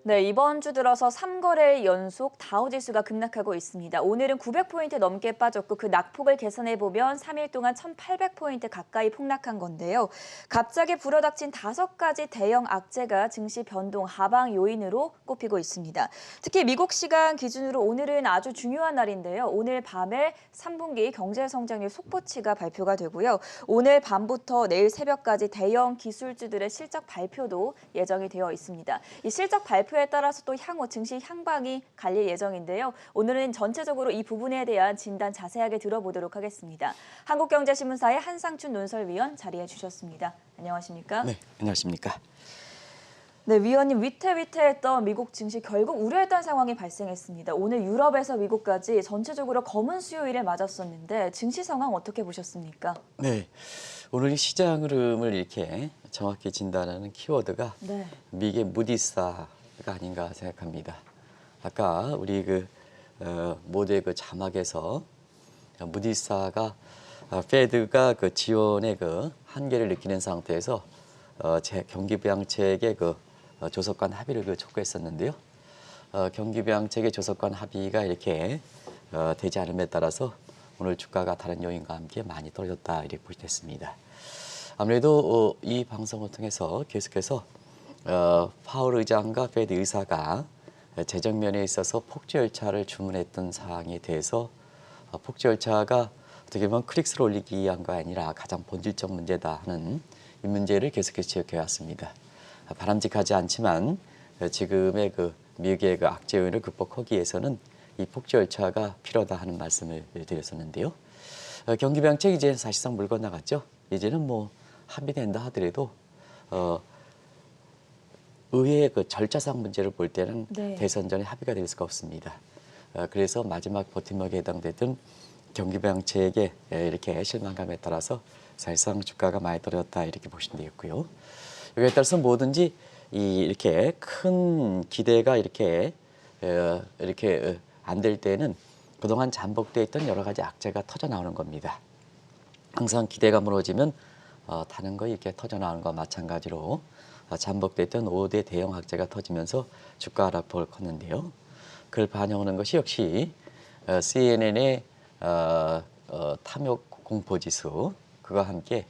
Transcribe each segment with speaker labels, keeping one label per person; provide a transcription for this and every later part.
Speaker 1: 네, 이번 주 들어서 3거래일 연속 다우지수가 급락하고 있습니다. 오늘은 900포인트 넘게 빠졌고 그 낙폭을 계산해보면 3일 동안 1,800포인트 가까이 폭락한 건데요. 갑자기 불어닥친 5가지 대형 악재가 증시 변동 하방 요인으로 꼽히고 있습니다. 특히 미국 시간 기준으로 오늘은 아주 중요한 날인데요. 오늘 밤에 3분기 경제성장률 속보치가 발표가 되고요. 오늘 밤부터 내일 새벽까지 대형 기술주들의 실적 발표도 예정이 되어 있습니다. 이 실적 발표에 따라서 또 향후 증시 향방이 갈릴 예정인데요. 오늘은 전체적으로 이 부분에 대한 진단 자세하게 들어보도록 하겠습니다. 한국경제신문사의 한상춘 논설위원 자리해 주셨습니다. 안녕하십니까?
Speaker 2: 네, 안녕하십니까?
Speaker 1: 네, 위원님 위태위태했던 미국 증시 결국 우려했던 상황이 발생했습니다. 오늘 유럽에서 미국까지 전체적으로 검은 수요일에 맞았었는데 증시 상황 어떻게 보셨습니까?
Speaker 2: 네, 오늘 이 시장 흐름을 이렇게 정확히 진단하는 키워드가
Speaker 1: 네.
Speaker 2: 미국의 무디스가 아닌가 생각합니다. 아까 우리 모두의 그 자막에서 무디스가 페드가 그 지원의 그 한계를 느끼는 상태에서 경기 부양책의 조속한 합의를 촉구했었는데요. 경기 부양책의 조속한 합의가 이렇게 되지 않음에 따라서 오늘 주가가 다른 요인과 함께 많이 떨어졌다 이렇게 보시됐습니다. 아무래도 이 방송을 통해서 계속해서 파월 의장과 페드 의사가 재정 면에 있어서 폭주 열차를 주문했던 사항에 대해서 폭주 열차가 어떻게 보면 클릭수를 올리기 위한 거 아니라 가장 본질적 문제다 하는 이 문제를 계속해서 지적해 왔습니다. 바람직하지 않지만 지금의 미국의 악재 요인을 극복하기 위해서는 이 폭주 열차가 필요하다 하는 말씀을 드렸었는데요. 경기 부양책 이제 사실상 물 건너갔죠. 이제는 뭐 합의된다 하더라도 의회의 그 절차상 문제를 볼 때는
Speaker 1: 네.
Speaker 2: 대선 전에 합의가 될 수가 없습니다. 그래서 마지막 버팀목에 해당되던 경기 부양책에 이렇게 실망감에 따라서 사실상 주가가 많이 떨어졌다 이렇게 보시면 되겠고요. 여기에 따라서 뭐든지 이렇게 큰 기대가 이렇게 안 될 때는 그동안 잠복돼 있던 여러 가지 악재가 터져 나오는 겁니다. 항상 기대가 무너지면 다른 거 이렇게 터져 나오는 것과 마찬가지로 잠복됐던 5대 대형 악재가 터지면서 주가 하락폭을 컸는데요. 그걸 반영하는 것이 역시 CNN의 탐욕 공포지수 그와 함께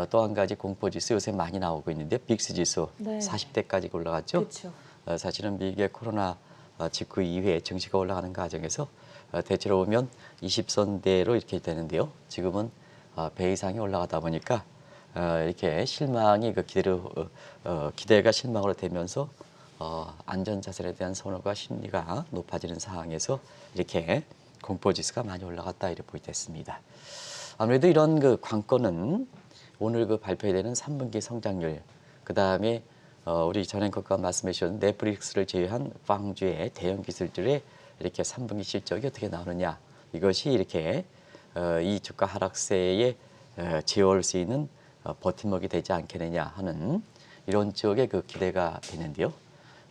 Speaker 2: 또 한 가지 공포지수 요새 많이 나오고 있는데 빅스 지수
Speaker 1: 네.
Speaker 2: 40대까지 올라갔죠.
Speaker 1: 그렇죠.
Speaker 2: 사실은 미국의 코로나 직후 이후에 증시가 올라가는 과정에서 대체로 보면 20선대로 이렇게 되는데요. 지금은 배 이상이 올라가다 보니까 이렇게 실망이 기대가 실망으로 되면서 안전자산에 대한 선호가 심리가 높아지는 상황에서 이렇게 공포지수가 많이 올라갔다 이렇게 보이겠습니다. 아무래도 이런 관건은 오늘 발표되는 3분기 성장률, 그 다음에 우리 전 앵커가 말씀해 주신 넷플릭스를 제외한 빵주의 대형 기술들의 이렇게 3분기 실적이 어떻게 나오느냐, 이것이 이렇게 이 주가 하락세에 제어할 수 있는 버팀목이 되지 않겠느냐 하는 이런 쪽의 기대가 되는데요.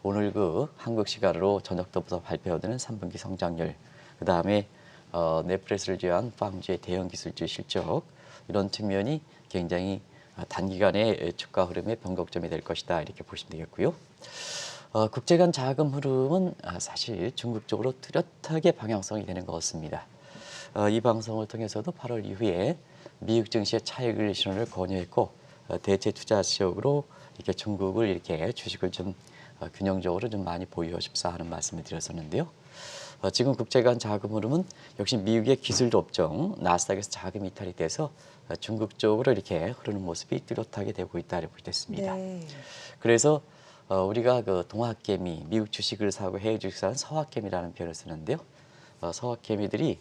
Speaker 2: 오늘 한국 시간으로 저녁 때부터 발표되는 3분기 성장률, 그 다음에 넷플릭스를 제외한 빵주의 대형 기술주 실적, 이런 측면이 굉장히 단기간에 주가 흐름의 변곡점이 될 것이다 이렇게 보시면 되겠고요. 국제 간 자금 흐름은 사실 중국 쪽으로 뚜렷하게 방향성이 되는 것 같습니다. 이 방송을 통해서도 8월 이후에 미국 증시의 차익을 신호를 권유했고 대체 투자 지역으로 이렇게 중국을 이렇게 주식을 좀 균형적으로 좀 많이 보유하십사 하는 말씀을 드렸었는데요. 지금 국제 간 자금 흐름은 역시 미국의 기술도 업종 나스닥에서 자금 이탈이 돼서 중국 쪽으로 이렇게 흐르는 모습이 뚜렷하게 되고 있다고 보겠습니다.
Speaker 1: 네.
Speaker 2: 그래서 우리가 동학개미, 미국 주식을 사고 해외 주식 사는 서학개미라는 표현을 쓰는데요. 서학개미들이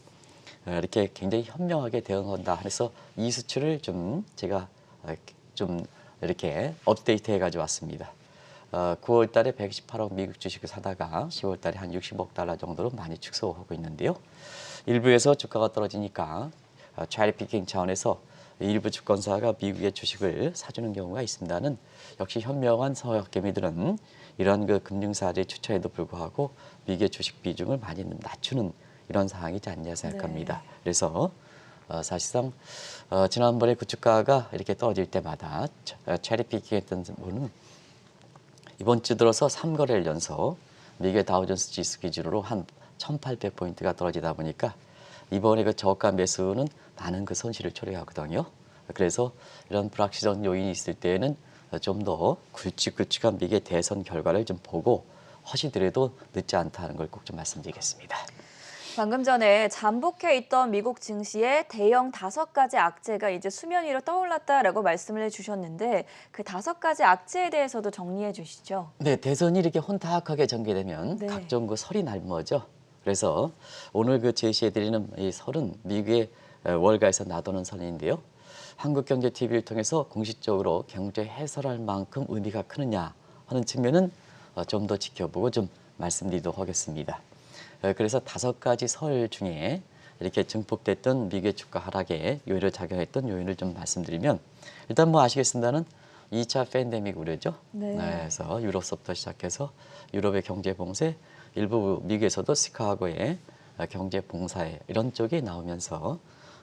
Speaker 2: 이렇게 굉장히 현명하게 대응한다 해서 이 수치를 좀 제가 좀 이렇게 업데이트 해가지고 왔습니다. 9월 달에 128억 미국 주식을 사다가 10월 달에 한 60억 달러 정도로 많이 축소하고 있는데요. 일부에서 주가가 떨어지니까 차리 피킹 차원에서 일부 주권사가 미국의 주식을 사주는 경우가 있습니다는 역시 현명한 서학개미들은 이러한 금융사들의 추천에도 불구하고 미국의 주식 비중을 많이 낮추는 이런 상황이지 않냐 생각합니다.
Speaker 1: 네.
Speaker 2: 그래서 사실상 지난번에 주가가 이렇게 떨어질 때마다 차리 피킹했던 분은 이번 주 들어서 3거래일 연속 미국의 다우존스 지수 기준으로 한 1,800포인트가 떨어지다 보니까 이번에 그 저가 매수는 많은 그 손실을 초래하거든요. 그래서 이런 불확실성 요인이 있을 때에는 좀 더 굵직굵직한 미국의 대선 결과를 좀 보고 하시더라도 늦지 않다는 걸 꼭 좀 말씀드리겠습니다.
Speaker 1: 방금 전에 잠복해 있던 미국 증시의 대형 5가지 악재가 이제 수면 위로 떠올랐다라고 말씀을 해주셨는데 그 5가지 악재에 대해서도 정리해 주시죠.
Speaker 2: 네, 대선이 이렇게 혼탁하게 전개되면
Speaker 1: 네.
Speaker 2: 각종 그 설이 날모죠. 그래서 오늘 그 제시해드리는 이 설은 미국의 월가에서 나도는 설인데요. 한국경제TV를 통해서 공식적으로 경제 해설할 만큼 의미가 크느냐 하는 측면은 좀 더 지켜보고 좀 말씀드리도록 하겠습니다. 그래서 5가지 설 중에 이렇게 증폭됐던 미국의 주가 하락에 요인을 작용했던 요인을 좀 말씀드리면 일단 뭐 아시겠습니다는 2차 팬데믹 우려죠.
Speaker 1: 네.
Speaker 2: 그래서 유럽서부터 시작해서 유럽의 경제 봉쇄, 일부 미국에서도 시카고의 경제 봉사에 이런 쪽이 나오면서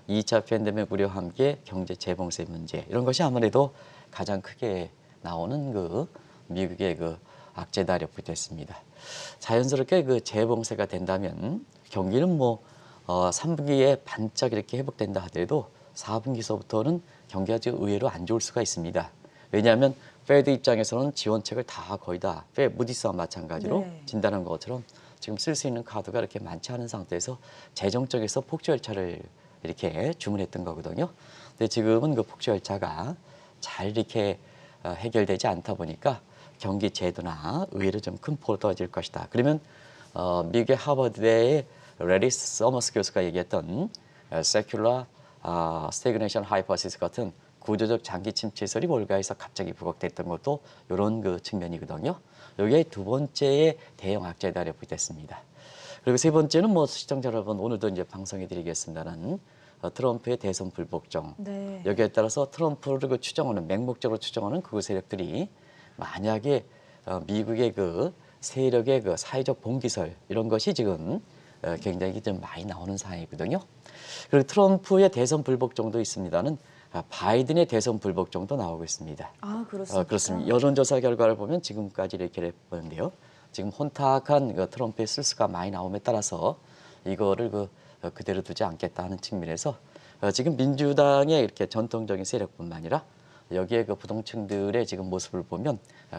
Speaker 2: 2차 팬데믹 우려와 함께 경제 재봉쇄 문제 이런 것이 아무래도 가장 크게 나오는 그 미국의 그 악재다 이렇게 됐습니다. 자연스럽게 그 재봉쇄가 된다면 경기는 뭐 3분기에 반짝 이렇게 회복된다 하더라도 4분기서부터는 경기가 좀 의외로 안 좋을 수가 있습니다. 왜냐하면 페드 입장에서는 지원책을 다 거의 다 무디스와 마찬가지로
Speaker 1: 네.
Speaker 2: 진단한 것처럼 지금 쓸 수 있는 카드가 이렇게 많지 않은 상태에서 재정 쪽에서 폭주 열차를 이렇게 주문했던 거거든요. 근데 지금은 그 폭주 열차가 잘 이렇게 해결되지 않다 보니까 경기 제도나 의외로 좀 큰 폭으로 떨어질 것이다. 그러면 미국의 하버드대의 레리스 서머스 교수가 얘기했던 세큘러 스태그네이션 하이퍼시스 같은 구조적 장기 침체설이 월가에서 갑자기 부각됐던 것도 이런 그 측면이거든요. 여기에 두 번째의 대형 악재다 이렇게 됐습니다. 그리고 세 번째는 뭐 시청자 여러분 오늘도 이제 방송해드리겠습니다는 트럼프의 대선 불복종.
Speaker 1: 네.
Speaker 2: 여기에 따라서 트럼프를 그 추정하는 맹목적으로 추정하는 그 세력들이 만약에 미국의 그 세력의 그 사회적 봉기설 이런 것이 지금 굉장히 좀 많이 나오는 상황이거든요. 그리고 트럼프의 대선 불복종도 있습니다는 바이든의 대선 불복종도 나오고 있습니다.
Speaker 1: 아, 그렇습니까?
Speaker 2: 그렇습니다. 여론조사 결과를 보면 지금까지 이렇게 보는데요. 지금 혼탁한 그 트럼프의 쓸수가 많이 나옴에 따라서 이거를 그대로 두지 않겠다 하는 측면에서 지금 민주당의 이렇게 전통적인 세력뿐만 아니라 여기에 그 부동층들의 지금 모습을 보면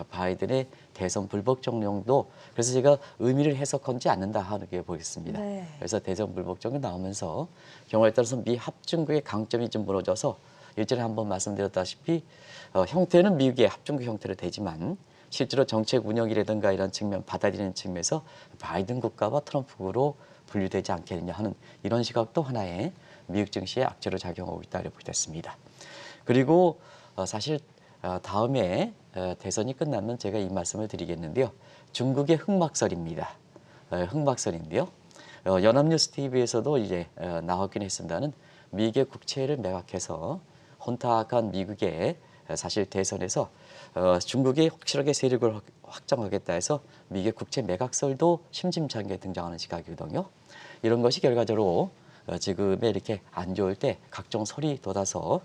Speaker 2: 바이든의 대선 불복종령도 그래서 제가 의미를 해석하지 않는다 하는 게 보겠습니다.
Speaker 1: 네.
Speaker 2: 그래서 대선 불복종이 나오면서 경우에 따라서 미 합중국의 강점이 좀 무너져서 일전에 한번 말씀드렸다시피 형태는 미국의 합중국 형태로 되지만 실제로 정책 운영이라든가 이런 측면 받아들이는 측면에서 바이든 국가와 트럼프로 분류되지 않겠느냐 하는 이런 시각도 하나의 미국 증시의 악재로 작용하고 있다 이렇게 됐습니다. 그리고 사실 다음에 대선이 끝나면 제가 이 말씀을 드리겠는데요. 중국의 흑막설입니다. 흑막설인데요. 연합뉴스 TV에서도 이제 나왔긴 했습니다는 미국의 국채를 매각해서 혼탁한 미국의 사실 대선에서 중국이 확실하게 세력을 확정하겠다 해서 미국의 국채 매각설도 심심찮게 등장하는 시각이거든요. 이런 것이 결과적으로 지금에 이렇게 안 좋을 때 각종 설이 돋아서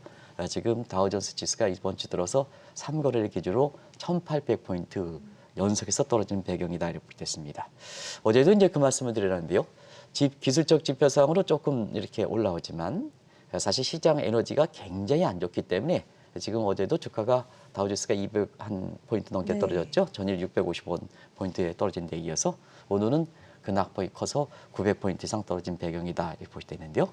Speaker 2: 지금 다우존스 지수가 이번 주 들어서 3거래일 기준으로 1,800포인트 연속해서 떨어지는 배경이다 이렇게 됐습니다. 어제도 이제 그 말씀을 드렸는데요. 기술적 지표상으로 조금 이렇게 올라오지만 사실 시장 에너지가 굉장히 안 좋기 때문에 지금 어제도 주가가 다우지수가 200포인트 넘게
Speaker 1: 네.
Speaker 2: 떨어졌죠. 전일 650포인트에 떨어진 데 이어서 오늘은 그 낙폭이 커서 900포인트 이상 떨어진 배경이다 이렇게 보시게 되는데요.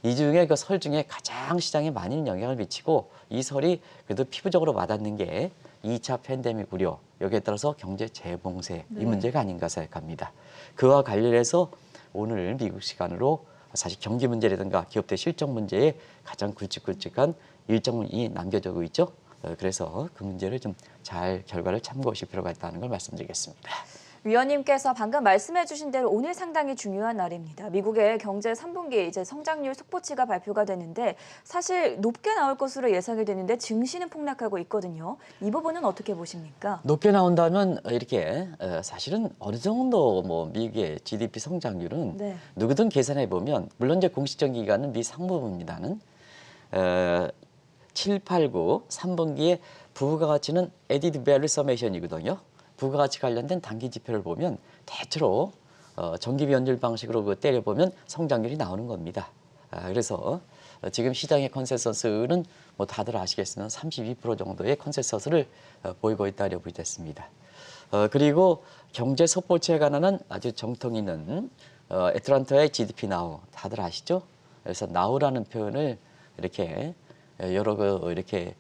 Speaker 2: 이 중에 그 설 중에 가장 시장에 많은 영향을 미치고 이 설이 그래도 피부적으로 와닿는 게 2차 팬데믹 우려 여기에 따라서 경제 재봉쇄
Speaker 1: 네.
Speaker 2: 이 문제가 아닌가 생각합니다. 그와 관련해서 오늘 미국 시간으로 사실 경기 문제라든가 기업들 실적 문제에 가장 굵직굵직한 일정이 남겨지고 있죠. 그래서 그 문제를 좀 잘 결과를 참고하실 필요가 있다는 걸 말씀드리겠습니다.
Speaker 1: 위원님께서 방금 말씀해 주신 대로 오늘 상당히 중요한 날입니다. 미국의 경제 3분기 이제 성장률 속보치가 발표가 되는데 사실 높게 나올 것으로 예상이 되는데 증시는 폭락하고 있거든요. 이 부분은 어떻게 보십니까?
Speaker 2: 높게 나온다면 이렇게 사실은 어느 정도 뭐 미국의 GDP 성장률은
Speaker 1: 네.
Speaker 2: 누구든 계산해 보면 물론 이제 공식적 기관은 미 상무부입니다는 7, 8, 9, 3분기에 부가가치는 added value summation이거든요. 부가가치 관련된 단기 지표를 보면 대체로 정기비 연율 방식으로 때려보면 성장률이 나오는 겁니다. 그래서 지금 시장의 컨센서스는 뭐 다들 아시겠으면 32% 정도의 컨센서스를 보이고 있다고 보겠습니다. 그리고 경제 속보치에 관한 아주 정통 있는 애틀란타의 GDP 나우 다들 아시죠? 그래서 나우라는 표현을 이렇게 여러 이렇게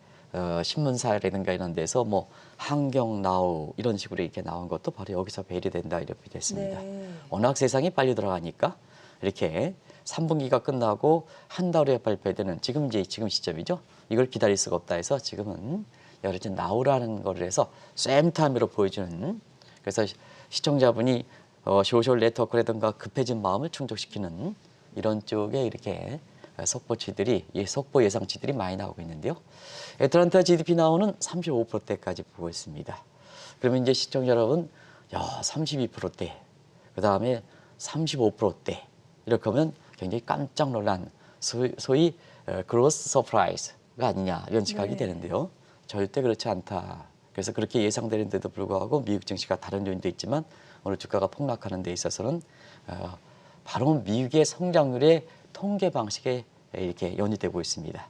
Speaker 2: 신문사라든가 이런 데서 뭐 환경 나우 이런 식으로 이렇게 나온 것도 바로 여기서 배려된다 이렇게 됐습니다.
Speaker 1: 네.
Speaker 2: 워낙 세상이 빨리 돌아가니까 이렇게 3분기가 끝나고 한 달 후에 발표되는 지금 시점이죠. 이걸 기다릴 수가 없다 해서 지금은 여러 가지 나오라는 거를 해서 쌤타임으로 보여주는 그래서 시청자분이 소셜 네트워크라든가 급해진 마음을 충족시키는 이런 쪽에 이렇게 속보치들이 속보 예상치들이 많이 나오고 있는데요. 애틀란타 GDP 나오는 35%대까지 보고 있습니다. 그러면 이제 시청자 여러분, 야 32%대, 그 다음에 35%대 이렇게 하면 굉장히 깜짝 놀란 소위 그로스 서프라이즈가 아니냐 이런 시각이
Speaker 1: 네.
Speaker 2: 되는데요. 절대 그렇지 않다. 그래서 그렇게 예상되는데도 불구하고 미국 증시가 다른 요인도 있지만 오늘 주가가 폭락하는 데 있어서는 바로 미국의 성장률의 통계 방식에 이렇게 연유되고 있습니다.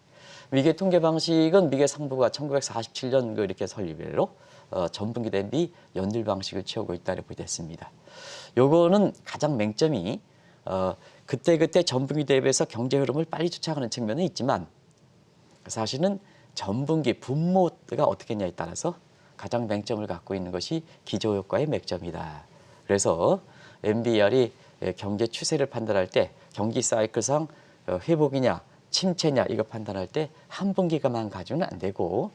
Speaker 2: 미국의 통계 방식은 미국의 상부가 1947년 이렇게 설립으로 전분기 대비 연율 방식을 취하고 있다고 보겠습니다. 요거는 가장 맹점이 그때 전분기 대비해서 경제 흐름을 빨리 쫓아가는 측면은 있지만 사실은 전분기 분모가 어떻게 했냐에 따라서 가장 맹점을 갖고 있는 것이 기저효과의 맥점이다. 그래서 MBR이 경제 추세를 판단할 때 경기 사이클상 회복이냐 침체냐 이거 판단할 때 한 분기가만 가지고는 안 되고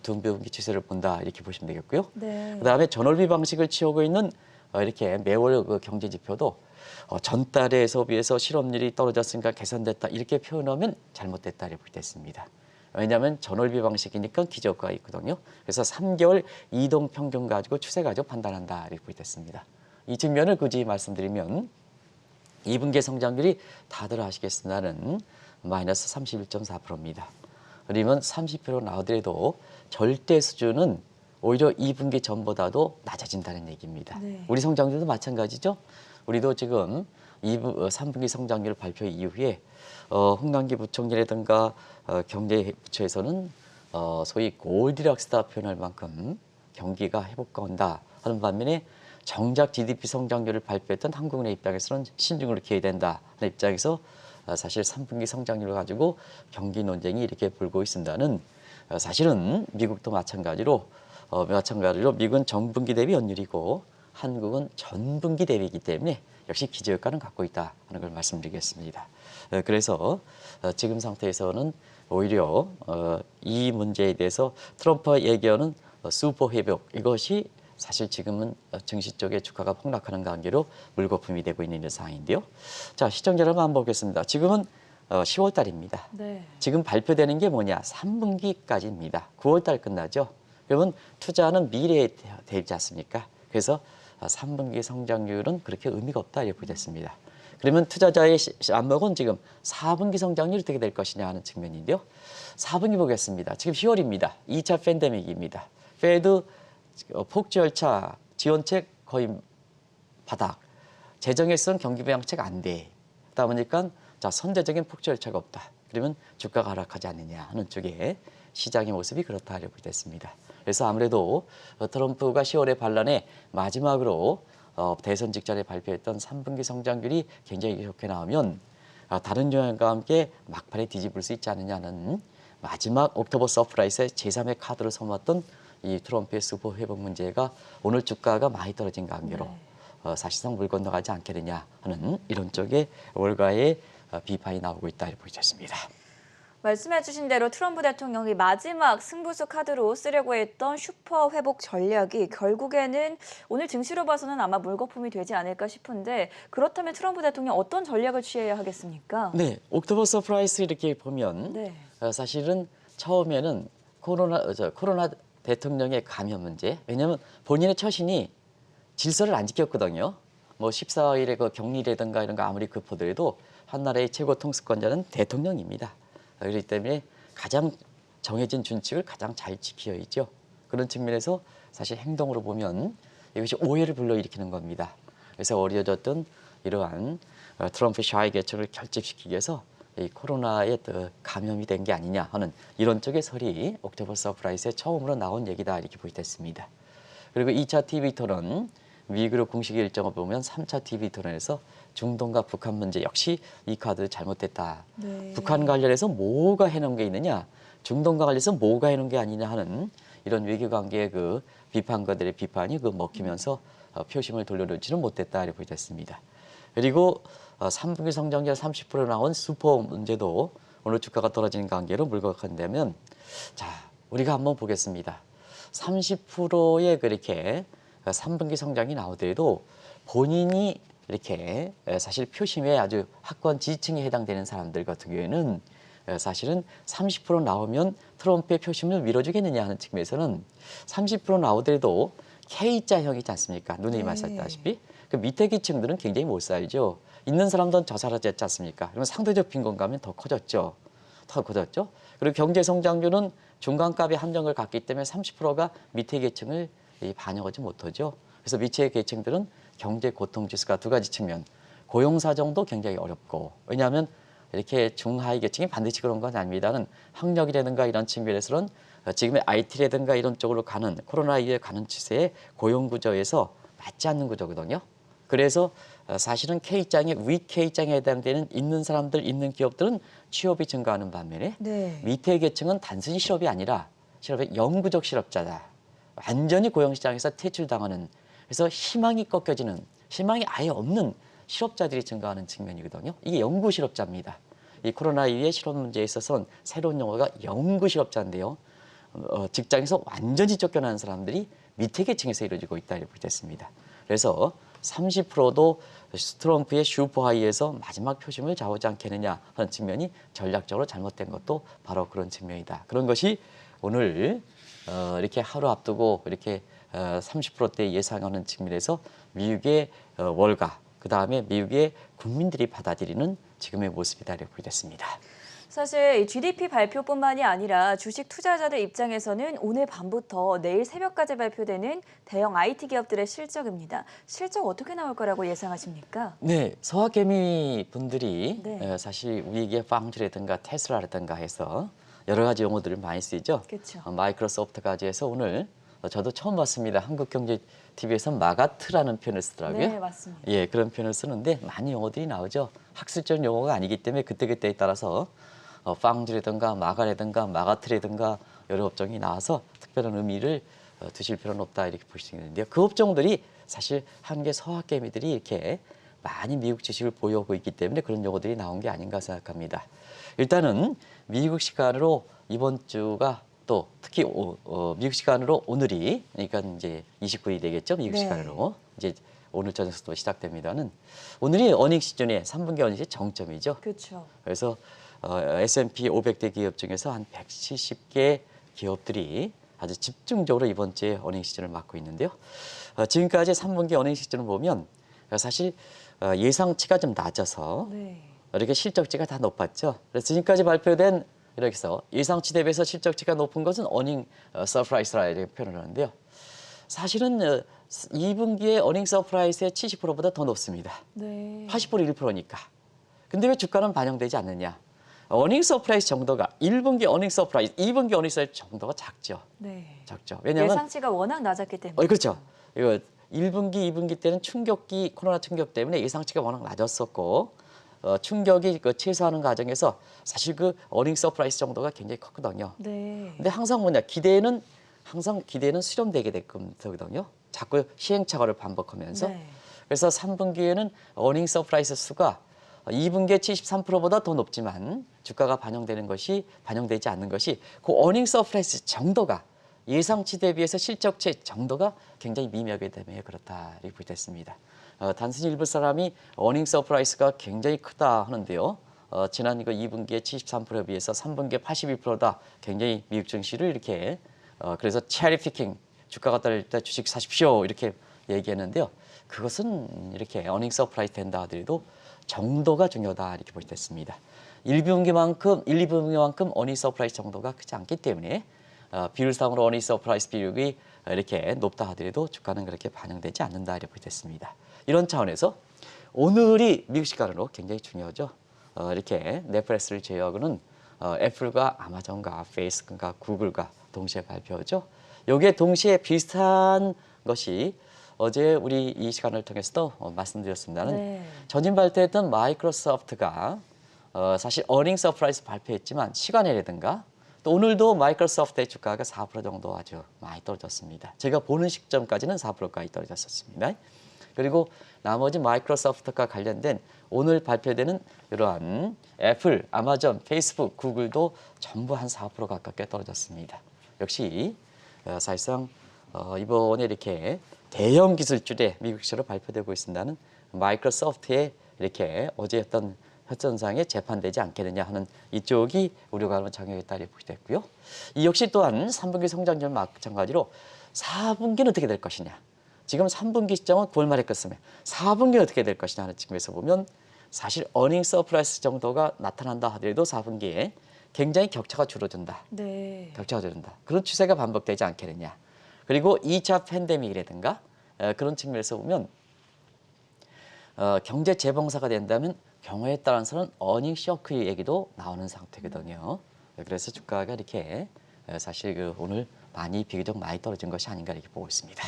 Speaker 2: 두 분기 추세를 본다 이렇게 보시면 되겠고요.
Speaker 1: 네.
Speaker 2: 그다음에 전월비 방식을 취하고 있는 이렇게 매월 그 경제 지표도 전달에서 비해서 실업률이 떨어졌으니까 개선됐다 이렇게 표현하면 잘못됐다 이렇게 됐습니다. 왜냐하면 전월비 방식이니까 기저효과가 있거든요. 그래서 3개월 이동 평균 가지고 추세 가지고 판단한다 이렇게 됐습니다. 이 측면을 굳이 말씀드리면 2분기 성장률이 다들 아시겠으나는 마이너스 31.4%입니다. 그러면 30% 나오더라도 절대 수준은 오히려 2분기 전보다도 낮아진다는 얘기입니다.
Speaker 1: 네.
Speaker 2: 우리 성장률도 마찬가지죠. 우리도 지금 3분기 성장률 발표 이후에 홍남기 부총리라든가 경제부처에서는 소위 골디락스다 표현할 만큼 경기가 회복과 온다 하는 반면에 정작 GDP 성장률을 발표했던 한국은행 입장에서는 신중을 기해야 된다 하는 입장에서 사실 3분기 성장률을 가지고 경기 논쟁이 이렇게 불고 있습니다는 사실은 미국도 마찬가지로 미국은 전분기 대비 연율이고 한국은 전분기 대비이기 때문에 역시 기저효과는 갖고 있다 하는 걸 말씀드리겠습니다. 그래서 지금 상태에서는 오히려 이 문제에 대해서 트럼프가 얘기하는 슈퍼 회복 이것이 사실 지금은 증시 쪽에 주가가 폭락하는 관계로 물거품이 되고 있는 상황인데요. 자, 시청자 여러분 한번 보겠습니다. 지금은 10월 달입니다.
Speaker 1: 네.
Speaker 2: 지금 발표되는 게 뭐냐? 3분기까지입니다. 9월 달 끝나죠. 그러면 투자는 미래에 되지 않습니까? 그래서 3분기 성장률은 그렇게 의미가 없다 이렇게 보겠습니다. 그러면 투자자의 안목은 지금 4분기 성장률이 어떻게 될 것이냐 하는 측면인데요. 4분기 보겠습니다. 지금 10월입니다. 2차 팬데믹입니다. 페드 폭주 열차 지원책 거의 바닥. 재정에선 경기 부양책 안 돼. 그러다 보니까 자 선제적인 폭주 열차가 없다. 그러면 주가가 하락하지 않느냐 하는 쪽에 시장의 모습이 그렇다 하려고 됐습니다. 그래서 아무래도 트럼프가 10월에 반란에 마지막으로 대선 직전에 발표했던 3분기 성장률이 굉장히 좋게 나오면 다른 영향과 함께 막판에 뒤집을 수 있지 않느냐는 마지막 옥토버 서프라이즈의 제3의 카드로 삼았던 이 트럼프의 수보 회복 문제가 오늘 주가가 많이 떨어진 관계로 사실상 물 건너가지 않게 되냐 하는 이런 쪽의 월가의 비판이 나오고 있다 이렇게 보여졌습니다.
Speaker 1: 말씀해 주신 대로 트럼프 대통령이 마지막 승부수 카드로 쓰려고 했던 슈퍼 회복 전략이 결국에는 오늘 증시로 봐서는 아마 물거품이 되지 않을까 싶은데 그렇다면 트럼프 대통령 어떤 전략을 취해야 하겠습니까?
Speaker 2: 네, 옥토버 서프라이즈 이렇게 보면
Speaker 1: 네.
Speaker 2: 사실은 처음에는 코로나 대통령의 감염 문제. 왜냐하면 본인의 처신이 질서를 안 지켰거든요. 뭐 14일에 그 격리라든가 이런 거 아무리 급하더라도 한 나라의 최고 통수권자는 대통령입니다. 그렇기 때문에 가장 정해진 준칙을 가장 잘 지켜야죠. 그런 측면에서 사실 행동으로 보면 이것이 오해를 불러일으키는 겁니다. 그래서 어려졌던 이러한 트럼프 샤이 계층을 결집시키기 위해서 이 코로나에 감염이 된 게 아니냐 하는 이런 쪽의 설이 옥토버 서프라이즈에 처음으로 나온 얘기다 이렇게 보이됐습니다. 그리고 2차 TV 토론, 미국으로 공식 일정을 보면 3차 TV 토론에서 중동과 북한 문제 역시 이 카드 잘못됐다.
Speaker 1: 네.
Speaker 2: 북한 관련해서 뭐가 해놓은 게 있느냐, 중동과 관련해서 뭐가 해놓은 게 아니냐 하는 이런 외교관계의 그 비판가들의 비판이 그 먹히면서 표심을 돌려놓지는 못했다 이렇게 보이됐습니다. 그리고 3분기 성장률 30% 나온 슈퍼 문제도 오늘 주가가 떨어지는 관계로 물거한다면, 자, 우리가 한번 보겠습니다. 30%의 그렇게 3분기 성장이 나오더라도 본인이 이렇게 사실 표심에 아주 확고한 지지층에 해당되는 사람들 같은 경우에는 사실은 30% 나오면 트럼프의 표심을 밀어주겠느냐 하는 측면에서는 30% 나오더라도 K자형이지 않습니까? 누누이 말씀하셨다시피 그 밑에 계층들은 굉장히 못 살죠. 있는 사람들은 저 사라졌지 않습니까? 그러면 상대적 빈곤감이 더 커졌죠. 더 커졌죠. 그리고 경제 성장률은 중간값의 한정을 갖기 때문에 30%가 밑에 계층을 반영하지 못하죠. 그래서 밑에 계층들은 경제 고통 지수가 두 가지 측면, 고용 사정도 굉장히 어렵고, 왜냐하면 이렇게 중하위 계층이 반드시 그런 건 아닙니다는 학력이라든가 이런 측면에서는 지금의 IT라든가 이런 쪽으로 가는 코로나 이후에 가는 추세의 고용 구조에서 맞지 않는 구조거든요. 그래서 사실은 K장의 위 K장에 해당되는 있는 사람들, 있는 기업들은 취업이 증가하는 반면에
Speaker 1: 네.
Speaker 2: 밑에 계층은 단순히 실업이 아니라 실업의 영구적 실업자다. 완전히 고용시장에서 퇴출당하는, 그래서 희망이 꺾여지는, 희망이 아예 없는 실업자들이 증가하는 측면이거든요. 이게 영구 실업자입니다. 이 코로나 이후에 실업 문제에 있어서는 새로운 용어가 영구 실업자인데요. 직장에서 완전히 쫓겨나는 사람들이 밑에 계층에서 이루어지고 있다 이렇게 됐습니다. 그래서 30%도 트럼프의 슈퍼하이에서 마지막 표심을 좌우지 않겠느냐 하는 측면이 전략적으로 잘못된 것도 바로 그런 측면이다. 그런 것이 오늘 이렇게 하루 앞두고 이렇게 30%대 예상하는 측면에서 미국의 월가, 그 다음에 미국의 국민들이 받아들이는 지금의 모습이다 이렇게 보겠습니다.
Speaker 1: 사실 GDP 발표뿐만이 아니라 주식 투자자들 입장에서는 오늘 밤부터 내일 새벽까지 발표되는 대형 IT 기업들의 실적입니다. 실적 어떻게 나올 거라고 예상하십니까?
Speaker 2: 네, 서학개미 분들이
Speaker 1: 네.
Speaker 2: 사실 우리에게 빵주라든가 테슬라라든가 해서 여러 가지 용어들을 많이 쓰죠.
Speaker 1: 그렇죠.
Speaker 2: 마이크로소프트까지 해서 오늘 저도 처음 봤습니다. 한국경제TV에서 마가트라는 표현을 쓰더라고요.
Speaker 1: 네, 맞습니다.
Speaker 2: 예, 그런 표현을 쓰는데 많은 용어들이 나오죠. 학술적 용어가 아니기 때문에 그때그때에 따라서 빵주라든가 마가라든가 마가트라든가 여러 업종이 나와서 특별한 의미를 두실 필요는 없다 이렇게 볼 수 있는데요. 그 업종들이 사실 한국의 서학개미들이 이렇게 많이 미국 주식을 보유하고 있기 때문에 그런 용어들이 나온 게 아닌가 생각합니다. 일단은 미국 시간으로 이번 주가 또 특히 미국 시간으로 오늘이, 그러니까 이제 29일이 되겠죠. 미국
Speaker 1: 네.
Speaker 2: 시간으로 이제 오늘 저녁부터 시작됩니다는 오늘이 어닝 시즌의 3분기 어닝 시즌 정점이죠.
Speaker 1: 그렇죠.
Speaker 2: 그래서 S&P 500대 기업 중에서 한 170개 기업들이 아주 집중적으로 이번 주에 어닝 시즌을 맡고 있는데요. 지금까지 3분기 어닝 시즌을 보면 사실 예상치가 좀 낮아서
Speaker 1: 네.
Speaker 2: 이렇게 실적치가 다 높았죠. 그래서 지금까지 발표된 이렇게 해서 예상치 대비해서 실적치가 높은 것은 어닝 서프라이즈라 이렇게 표현을 하는데요. 사실은 2분기에 어닝 서프라이즈의 70%보다 더 높습니다.
Speaker 1: 네.
Speaker 2: 80% 1%니까. 근데 왜 주가는 반영되지 않느냐? 어닝 서프라이즈 정도가 1분기 어닝 서프라이즈, 2분기 어닝 서프라이즈 정도가 작죠.
Speaker 1: 네.
Speaker 2: 작죠. 왜냐하면
Speaker 1: 예상치가 워낙 낮았기 때문에.
Speaker 2: 그렇죠. 이거 1분기, 2분기 때는 충격기 코로나 충격 때문에 예상치가 워낙 낮았었고 충격이 그 최소화하는 과정에서 사실 그 어닝 서프라이즈 정도가 굉장히 컸거든요.
Speaker 1: 네.
Speaker 2: 근데 항상 항상 기대는 수렴되게 되거든요. 자꾸 시행착오를 반복하면서.
Speaker 1: 네.
Speaker 2: 그래서 3분기에는 어닝 서프라이즈 수가 2분기에 73%보다 더 높지만 주가가 반영되지 않는 것이 그 어닝 서프라이즈 정도가 예상치 대비해서 실적치 정도가 굉장히 미미하기 때문에 그렇다 이렇게 됐습니다. 단순히 일부 사람이 어닝 서프라이즈가 굉장히 크다 하는데요. 지난 이거 2분기에 73%에 비해서 3분기에 82%다. 굉장히 미국 증시를 이렇게 그래서 체리 피킹 주가가 떨어질 때 주식 사십시오 이렇게 얘기했는데요. 그것은 이렇게 어닝 서프라이즈 된다 하더라도 정도가 중요하다 이렇게 볼 수 있습니다. 1, 2분기만큼 어닝 서프라이즈 정도가 크지 않기 때문에 비율상으로 어닝 서프라이즈 비율이 이렇게 높다 하더라도 주가는 그렇게 반영되지 않는다 이렇게 됐습니다. 이런 차원에서 오늘이 미국 시간으로 굉장히 중요하죠. 이렇게 넷플릭스를 제외하고는 애플과 아마존과 페이스북과 구글과 동시에 발표하죠. 이게 동시에 비슷한 것이 어제 우리 이 시간을 통해서도 말씀드렸습니다는
Speaker 1: 네.
Speaker 2: 전임 발표했던 마이크로소프트가 사실 어닝 서프라이즈 발표했지만 시간이라든가 또 오늘도 마이크로소프트의 주가가 4% 정도 아주 많이 떨어졌습니다. 제가 보는 시점까지는 4%까지 떨어졌었습니다. 그리고 나머지 마이크로소프트와 관련된 오늘 발표되는 이러한 애플, 아마존, 페이스북, 구글도 전부 한 4% 가깝게 떨어졌습니다. 역시 사실상 이번에 이렇게 대형 기술주의 미국 시로 발표되고 있습니다는 마이크로소프트의 이렇게 어제 어떤 협정상에 재판되지 않겠느냐 하는 이쪽이 우려가 하는 작용에 따라 부족됐고요. 이 역시 또한 3분기 성장률 마찬가지로 4분기는 어떻게 될 것이냐. 지금 3분기 시점은 9월 말에 끝으면 4분기는 어떻게 될 것이냐 하는 측면에서 보면 사실 어닝 서프라이즈 정도가 나타난다 하더라도 4분기에 굉장히 격차가 줄어든다.
Speaker 1: 네.
Speaker 2: 격차가 줄어든다. 그런 추세가 반복되지 않겠느냐. 그리고 2차 팬데믹이라든가 그런 측면에서 보면 경제 재봉사가 된다면 경우에 따라서는 어닝 쇼크 얘기도 나오는 상태거든요. 그래서 주가가 이렇게 사실 오늘 비교적 많이 떨어진 것이 아닌가 이렇게 보고 있습니다.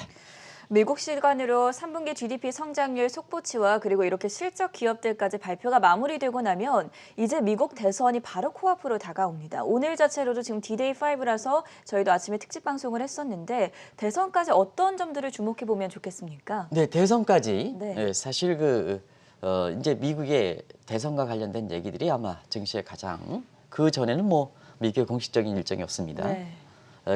Speaker 1: 미국 시간으로 3분기 GDP 성장률 속보치와 그리고 이렇게 실적 기업들까지 발표가 마무리되고 나면 이제 미국 대선이 바로 코앞으로 다가옵니다. 오늘 자체로도 지금 D-Day 5라서 저희도 아침에 특집 방송을 했었는데 대선까지 어떤 점들을 주목해 보면 좋겠습니까?
Speaker 2: 네, 대선까지
Speaker 1: 네.
Speaker 2: 사실 이제 미국의 대선과 관련된 얘기들이 아마 증시에 가장 그 전에는 미국의 공식적인 일정이 없습니다.
Speaker 1: 네.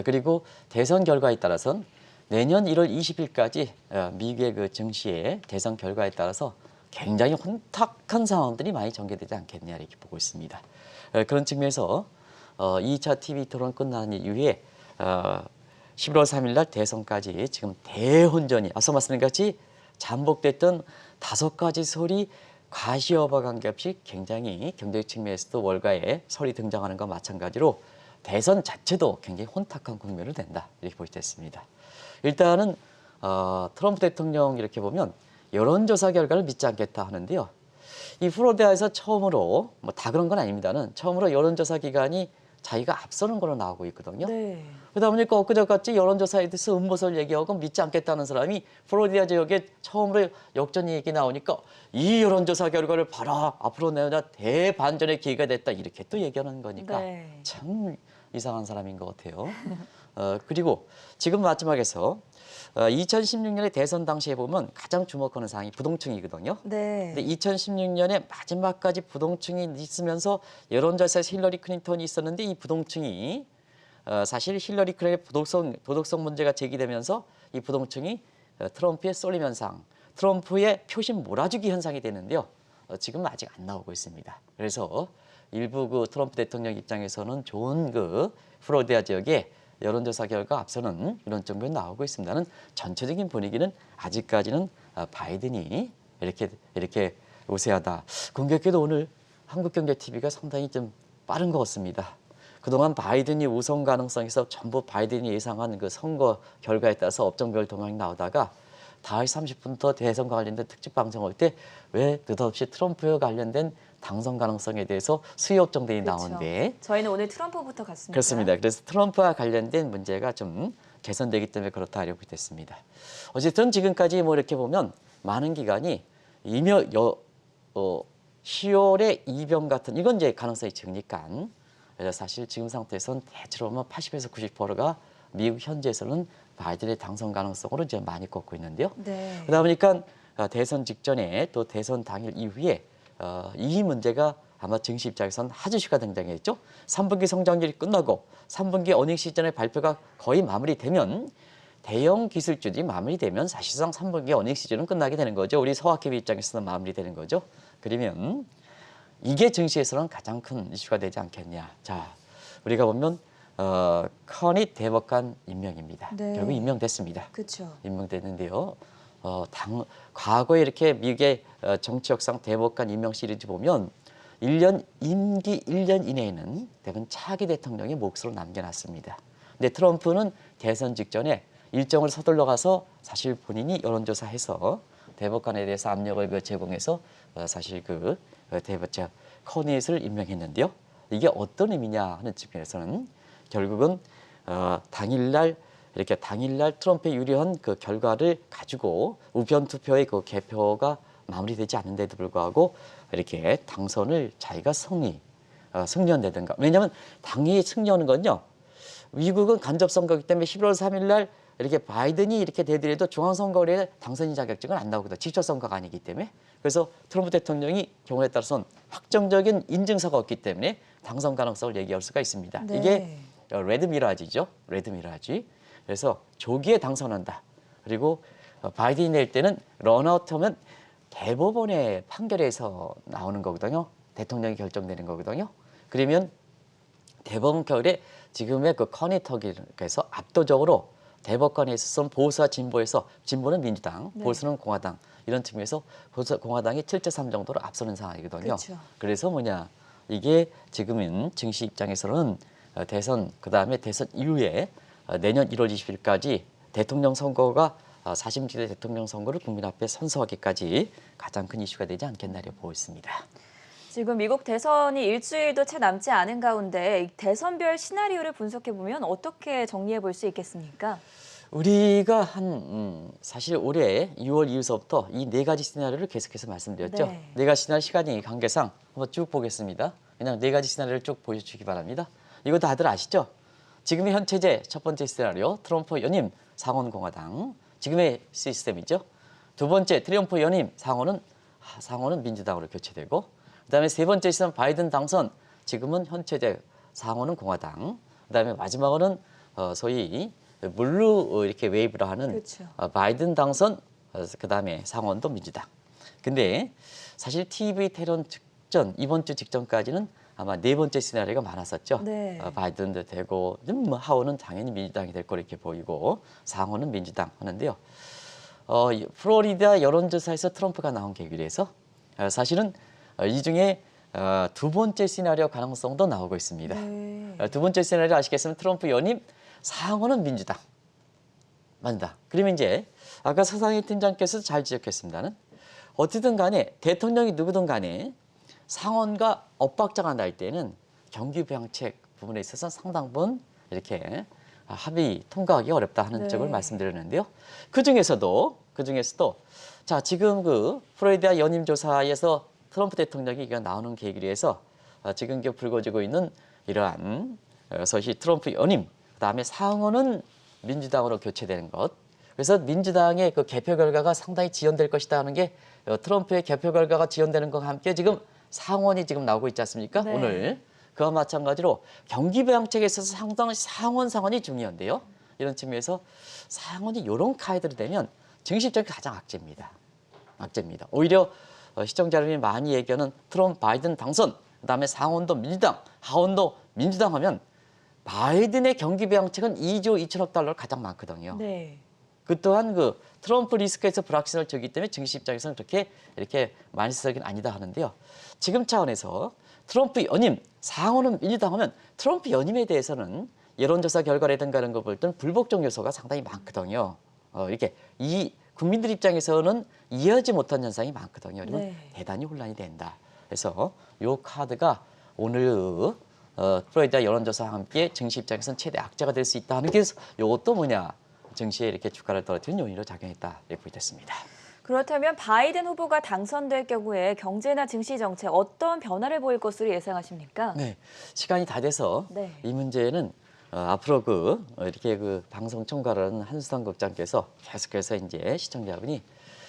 Speaker 2: 그리고 대선 결과에 따라서는 내년 1월 20일까지 미국의 그 증시의 대선 결과에 따라서 굉장히 혼탁한 상황들이 많이 전개되지 않겠냐 이렇게 보고 있습니다. 그런 측면에서 2차 TV 토론 끝난 이후에 11월 3일 날 대선까지 지금 대혼전이 앞서 말씀드린 같이 잠복됐던 5가지 설이 과시여부와 관계없이 굉장히 경제적 측면에서도 월가에 설이 등장하는 것과 마찬가지로 대선 자체도 굉장히 혼탁한 국면을 낸다 이렇게 볼 수 있습니다. 일단은 트럼프 대통령 이렇게 보면 여론조사 결과를 믿지 않겠다 하는데요. 이 플로리다에서 처음으로 다 그런 건 아닙니다는 처음으로 여론조사 기관이 자기가 앞서는 걸로 나오고 있거든요.
Speaker 1: 네.
Speaker 2: 그러다 보니까 엊그저같이 여론조사에 대해서 음모설 얘기하고 믿지 않겠다는 사람이 플로리다 지역에 처음으로 역전 얘기 나오니까 이 여론조사 결과를 봐라 앞으로 내가 대반전의 기회가 됐다 이렇게 또 얘기하는 거니까
Speaker 1: 네.
Speaker 2: 참 이상한 사람인 것 같아요. 그리고 지금 마지막에서 2016년에 대선 당시에 보면 가장 주목하는 사항이 부동층이거든요.
Speaker 1: 네.
Speaker 2: 근데 2016년에 마지막까지 부동층이 있으면서 여론조사에서 힐러리 클린턴이 있었는데 이 부동층이 사실 힐러리 클린턴의 도덕성 문제가 제기되면서 이 부동층이 트럼프에 쏠림 현상, 트럼프의 표심 몰아주기 현상이 되는데요. 지금 아직 안 나오고 있습니다. 그래서 일부 그 트럼프 대통령 입장에서는 좋은 그 플로리다 지역에 여론조사 결과 앞서는 이런 정도는 나오고 있습니다는 전체적인 분위기는 아직까지는 바이든이 이렇게 우세하다. 공교롭게도 오늘 한국경제TV가 상당히 좀 빠른 것 같습니다. 그동안 바이든이 우선 가능성에서 전부 바이든이 예상한 그 선거 결과에 따라서 업종별 동향이 나오다가 5시 30분부터 대선과 관련된 특집 방송할 때 왜 느닷없이 트럼프와 관련된 당선 가능성에 대해서 수요 업종들이
Speaker 1: 그렇죠.
Speaker 2: 나오는데
Speaker 1: 저희는 오늘 트럼프부터 갔습니다.
Speaker 2: 그렇습니다. 그래서 트럼프와 관련된 문제가 좀 개선되기 때문에 그렇다 하려고 됐습니다. 어쨌든 지금까지 이렇게 보면 많은 기관이 10월에 이병 같은 이건 이제 가능성이 적으니까 사실 지금 상태에서는 대체로 80에서 90%가 미국 현지에서는 바이든의 당선 가능성으로 이제 많이 꺾고 있는데요.
Speaker 1: 네.
Speaker 2: 그러다 보니까 대선 직전에 또 대선 당일 이후에 이 문제가 아마 증시 입장에서는 핫 이슈가 등장했죠. 3분기 성장률이 끝나고 3분기 어닝 시즌의 발표가 거의 마무리되면 대형 기술주들이 마무리되면 사실상 3분기 어닝 시즌은 끝나게 되는 거죠. 우리 서학회비 입장에서는 마무리되는 거죠. 그러면 이게 증시에서는 가장 큰 이슈가 되지 않겠냐. 자, 우리가 보면 커니 대법관 임명입니다.
Speaker 1: 네.
Speaker 2: 결국 임명됐습니다.
Speaker 1: 그렇죠.
Speaker 2: 임명됐는데요. 과거에 이렇게 미국의 정치 역상 대법관 임명 시리즈 보면 임기 1년 이내에는 대부분 차기 대통령의 몫으로 남겨놨습니다. 근데 트럼프는 대선 직전에 일정을 서둘러 가서 사실 본인이 여론조사해서 대법관에 대해서 압력을 제공해서 사실 대법자 커넷을 임명했는데요. 이게 어떤 의미냐 하는 측면에서는 결국은 당일날 트럼프에 유리한 그 결과를 가지고 우편 투표의 그 개표가 마무리되지 않는데도 불구하고 이렇게 당선을 자기가 승리한다든가. 왜냐하면 당이 승리하는 건요. 미국은 간접 선거이기 때문에 11월 3일 날 이렇게 바이든이 이렇게 되더라도 중앙선거에 당선인 자격증은 안 나오거든요. 직접 선거가 아니기 때문에. 그래서 트럼프 대통령이 경우에 따라서는 확정적인 인증서가 없기 때문에 당선 가능성을 얘기할 수가 있습니다.
Speaker 1: 네.
Speaker 2: 이게 레드미라지죠. 레드미라지. 그래서 조기에 당선한다. 그리고 바이든이 낼 때는 런아웃하면 대법원의 판결에서 나오는 거거든요. 대통령이 결정되는 거거든요. 그러면 대법원 결에 지금의 그 커네터기에서 압도적으로 대법관에 있어서는 보수와 진보에서 진보는 민주당,
Speaker 1: 네.
Speaker 2: 보수는 공화당 이런 측면에서 공화당이 7대3 정도로 앞서는 상황이거든요.
Speaker 1: 그렇죠.
Speaker 2: 그래서 이게 지금은 증시 입장에서는 대선 그다음에 대선 이후에 내년 1월 20일까지 대통령 선거가 40대 대통령 선거를 국민 앞에 선서하기까지 가장 큰 이슈가 되지 않겠나 보고 있습니다.
Speaker 1: 지금 미국 대선이 일주일도 채 남지 않은 가운데 대선별 시나리오를 분석해 보면 어떻게 정리해 볼 수 있겠습니까?
Speaker 2: 우리가 사실 올해 6월 이후서부터 이 네 가지 시나리오를 계속해서 말씀드렸죠.
Speaker 1: 네.
Speaker 2: 네 가지 시나리오 시간이 관계상 한번 쭉 보겠습니다. 그냥 네 가지 시나리오를 쭉 보여주시기 바랍니다. 이거 다들 아시죠? 지금의 현체제 첫 번째 시나리오 트럼프 연임 상원 공화당 지금의 시스템이죠. 두 번째 트럼프 연임 상원은 민주당으로 교체되고 그다음에 세 번째 시스템 바이든 당선 지금은 현체제 상원은 공화당 그다음에 마지막으로는 소위 물로 이렇게 웨이브를 하는
Speaker 1: 그렇죠.
Speaker 2: 바이든 당선 그다음에 상원도 민주당. 근데 사실 TV 테론 직전 이번 주 직전까지는 아마 네 번째 시나리오가 많았었죠.
Speaker 1: 네.
Speaker 2: 바이든도 되고 하원은 당연히 민주당이 될 거로 이렇게 보이고 상원은 민주당 하는데요. 플로리다 여론조사에서 트럼프가 나온 계기로 해서 사실은 이 중에 두 번째 시나리오 가능성도 나오고 있습니다.
Speaker 1: 네.
Speaker 2: 두 번째 시나리오 아시겠으면 트럼프 연임 상원은 민주당. 맞다. 그러면 이제 아까 서상희 팀장께서 잘 지적했습니다는 어쨌든 간에 대통령이 누구든 간에 상원과 엇박자가 날 때는 경기 부양책 부분에 있어서 상당 부분 이렇게 합의 통과하기 어렵다 하는
Speaker 1: 네.
Speaker 2: 점을 말씀드렸는데요. 그 중에서도 자 지금 그 플로리다 연임 조사에서 트럼프 대통령이 이거 나오는 계기로 해서 지금 불거지고 있는 이러한 소위 트럼프 연임 그다음에 상원은 민주당으로 교체되는 것. 그래서 민주당의 그 개표 결과가 상당히 지연될 것이다 하는 게 트럼프의 개표 결과가 지연되는 것과 함께 지금 상원이 지금 나오고 있지 않습니까?
Speaker 1: 네.
Speaker 2: 오늘 그와 마찬가지로 경기 부양책에 있어서 상당히 상원이 중요한데요. 이런 측면에서 상원이 이런 카드로 되면 정식적인 가장 악재입니다. 오히려 시청자 여러분이 많이 얘기하는 트럼프 바이든 당선 그다음에 상원도 민주당 하원도 민주당 하면 바이든의 경기 부양책은 2조 2천억 달러가 가장 많거든요.
Speaker 1: 네.
Speaker 2: 그 또한 그 트럼프 리스크에서 불확실성을 주기 때문에 증시 입장에서는 그렇게 이렇게 만시적인 아니다 하는데요. 지금 차원에서 트럼프 연임 상원은 민주당 하면 트럼프 연임에 대해서는 여론조사 결과라든가 이런 거 볼 때는 불복종 요소가 상당히 많거든요. 이렇게 이 국민들 입장에서는 이해하지 못한 현상이 많거든요. 그러면
Speaker 1: 네.
Speaker 2: 대단히 혼란이 된다. 그래서 이 카드가 오늘 플로리다 여론조사와 함께 증시 입장에서는 최대 악재가 될 수 있다 하는 게 이것도 증시에 이렇게 주가를 떨어뜨리는 요인으로 작용했다 이렇게 됐습니다.
Speaker 1: 그렇다면 바이든 후보가 당선될 경우에 경제나 증시 정책 어떤 변화를 보일 것으로 예상하십니까?
Speaker 2: 네, 시간이 다 돼서
Speaker 1: 네.
Speaker 2: 이 문제는 앞으로 이렇게 방송 총괄하는 한수당 국장께서 계속해서 이제 시청자분이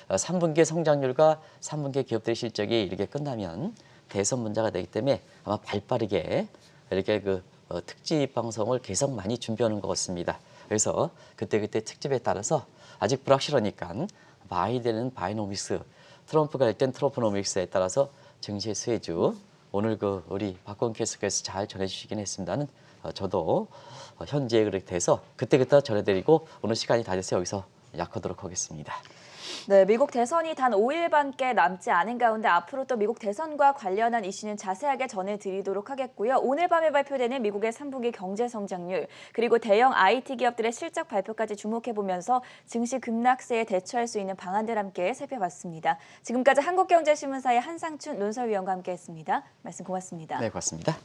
Speaker 2: 3분기 성장률과 3분기 기업들의 실적이 이렇게 끝나면 대선 문제가 되기 때문에 아마 발빠르게 이렇게 특집 방송을 계속 많이 준비하는 것 같습니다. 그래서 그때그때 특집에 따라서 아직 불확실하니까 바이든은 바이노믹스, 트럼프가 될 땐 트럼프노믹스에 따라서 증시의 수혜주 오늘 우리 박권 캐스터께서 잘 전해주시긴 했습니다는 저도 현지에 그렇게 돼서 그때그때 전해드리고 오늘 시간이 다 돼서 여기서 약하도록 하겠습니다.
Speaker 1: 네, 미국 대선이 단 5일밖에 남지 않은 가운데 앞으로 또 미국 대선과 관련한 이슈는 자세하게 전해드리도록 하겠고요. 오늘 밤에 발표되는 미국의 3분기 경제 성장률, 그리고 대형 IT 기업들의 실적 발표까지 주목해보면서 증시 급락세에 대처할 수 있는 방안들 함께 살펴봤습니다. 지금까지 한국경제신문사의 한상춘 논설위원과 함께했습니다. 말씀 고맙습니다.
Speaker 2: 네, 고맙습니다.